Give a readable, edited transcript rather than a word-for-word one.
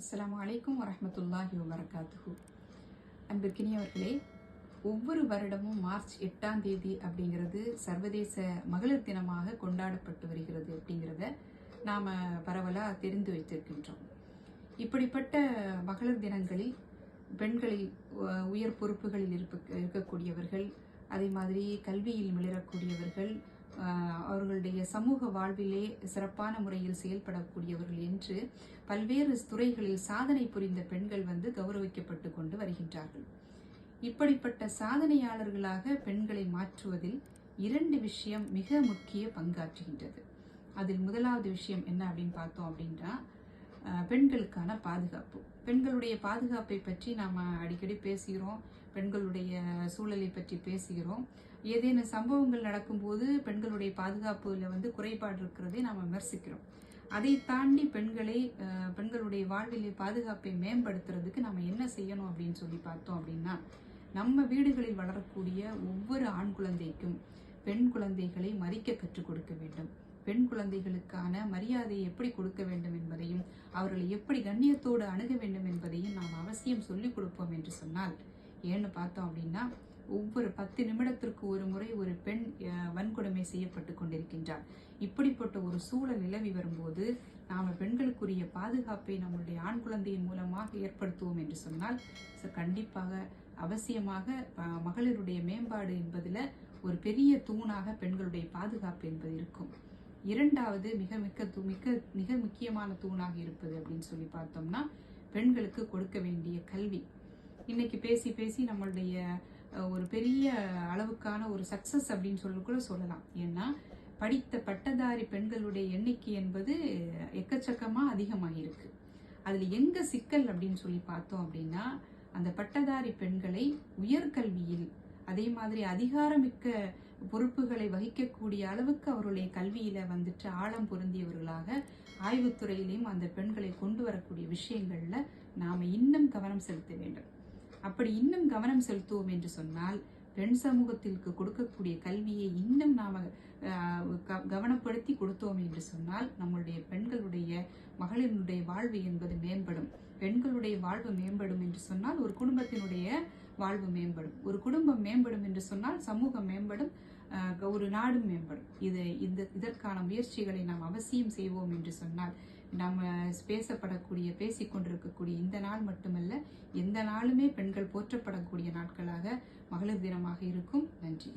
அஸ்ஸலாமு அலைக்கும் வரஹ்மத்துல்லாஹி வபரகாத்துஹு. அன்பிற்கினியவர்களே, ஒவ்வொரு வருடமும் மார்ச் 8ஆம் தேதி அப்படிங்கிறது சர்வதேச மகளிர் தினமாக கொண்டாடப்பட்டு வருகிறது அப்படிங்கிறத நாம் பரவலாக தெரிந்து வைத்திருக்கின்றோம். இப்படிப்பட்ட மகளிர் தினங்களில் பெண்களில் உயர் பொறுப்புகளில் இருக்கக்கூடியவர்கள், அதே மாதிரி கல்வியில் மிளரக்கூடியவர்கள், அவர்களுடைய சமூக வாழ்விலே சிறப்பான முறையில் செயல்படக்கூடியவர்கள் என்று பல்வேறு துறைகளில் சாதனை புரிந்த பெண்கள் கௌரவிக்கப்பட்டு கொண்டு வருகின்றார்கள். இப்படிப்பட்ட சாதனையாளர்களாக பெண்களை மாற்றுவதில் 2 விஷயம் மிக முக்கிய பங்காற்றுகின்றது. அதில் முதலாவது விஷயம் என்ன அப்படின்னு பார்த்தோம் அப்படின்னா, பெண்களுக்கான பாதுகாப்பு. பெண்களுடைய பாதுகாப்பை பற்றி நாம் அடிக்கடி பேசுகிறோம், பெண்களுடைய சூழலை பற்றி பேசுகிறோம். ஏதேனும் சம்பவங்கள் நடக்கும்போது பெண்களுடைய பாதுகாப்புல குறைபாடு இருக்கிறதை நாம் விமர்சிக்கிறோம். அதை தாண்டி பெண்களுடைய வாழ்விலே பாதுகாப்பை மேம்படுத்துறதுக்கு நம்ம என்ன செய்யணும் அப்படின்னு சொல்லி பார்த்தோம் அப்படின்னா, நம்ம வீடுகளில் வளரக்கூடிய ஒவ்வொரு ஆண் குழந்தைக்கும் பெண் குழந்தைகளை மதிக்க கற்றுக் கொடுக்க வேண்டும். பெண் குழந்தைகளுக்கான மரியாதையை எப்படி கொடுக்க வேண்டும் என்பதையும், அவர்களை எப்படி கண்ணியத்தோடு அணுக வேண்டும் என்பதையும் நாம் அவசியம் சொல்லிக் கொடுப்போம் என்று சொன்னால், ஏன்னு பார்த்தோம் அப்படின்னா, ஒவ்வொரு 10 நிமிடத்திற்கு ஒரு முறை ஒரு பெண் வன்கொடுமை செய்யப்பட்டு கொண்டிருக்கின்றார். இப்படிப்பட்ட ஒரு சூழல் நிலவி வரும்போது நாம் பெண்களுக்குரிய பாதுகாப்பை நம்முடைய ஆண் குழந்தையின் மூலமாக ஏற்படுத்துவோம் என்று சொன்னால், கண்டிப்பாக அவசியமாக மகளிருடைய மேம்பாடு என்பதில் ஒரு பெரிய தூணாக பெண்களுடைய பாதுகாப்பு என்பது இருக்கும். இரண்டாவது மிக முக்கியமான தூணாக இருப்பது அப்படின்னு சொல்லி பார்த்தோம்னா, பெண்களுக்கு கொடுக்க வேண்டிய கல்வி. இன்னைக்கு பேசி பேசி நம்மளுடைய ஒரு பெரிய அளவுக்கான ஒரு சக்சஸ் அப்படின்னு சொல்லலாம். ஏன்னா படித்த பட்டதாரி பெண்களுடைய எண்ணிக்கை என்பது எக்கச்சக்கமா அதிகமாகிருக்கு. அதுல எங்க சிக்கல் அப்படின்னு சொல்லி பார்த்தோம் அப்படின்னா, அந்த பட்டதாரி பெண்களை உயர்கல்வியில், அதே மாதிரி அதிகாரமிக்க பொறுப்புகளை வகிக்கக்கூடிய அளவுக்கு அவருடைய கல்வியில ஆழம் பொருந்தியவர்களாக ஆய்வுத்துறையிலையும் அந்த பெண்களை கொண்டு வரக்கூடிய விஷயங்கள்ல நாம இன்னும் கவனம் செலுத்த வேண்டும். அப்படி இன்னும் கவனம் செலுத்துவோம் என்று சொன்னால், பெண் சமூகத்திற்கு கொடுக்கக்கூடிய கல்வியை இன்னும் நாம கவனப்படுத்தி கொடுத்தோம் என்று சொன்னால், நம்மளுடைய பெண்களுடைய மகளினுடைய வாழ்வு என்பது மேம்படும். பெண்களுடைய வாழ்வு மேம்படும் என்று சொன்னால் ஒரு குடும்பத்தினுடைய வாழ்வு மேம்படும். ஒரு குடும்பம் மேம்படும் என்று சொன்னால் சமூகம் மேம்படும், ஒரு நாடும் மேம்படும். இதற்கான முயற்சிகளை நாம் அவசியம் செய்வோம் என்று சொன்னால், நம்ம பேசிக்கொண்டிருக்கக்கூடிய இந்த நாள் மட்டுமல்ல, எந்த நாளுமே பெண்கள் போற்றப்படக்கூடிய நாட்களாக மகளிர் தினமாக இருக்கும். நன்றி.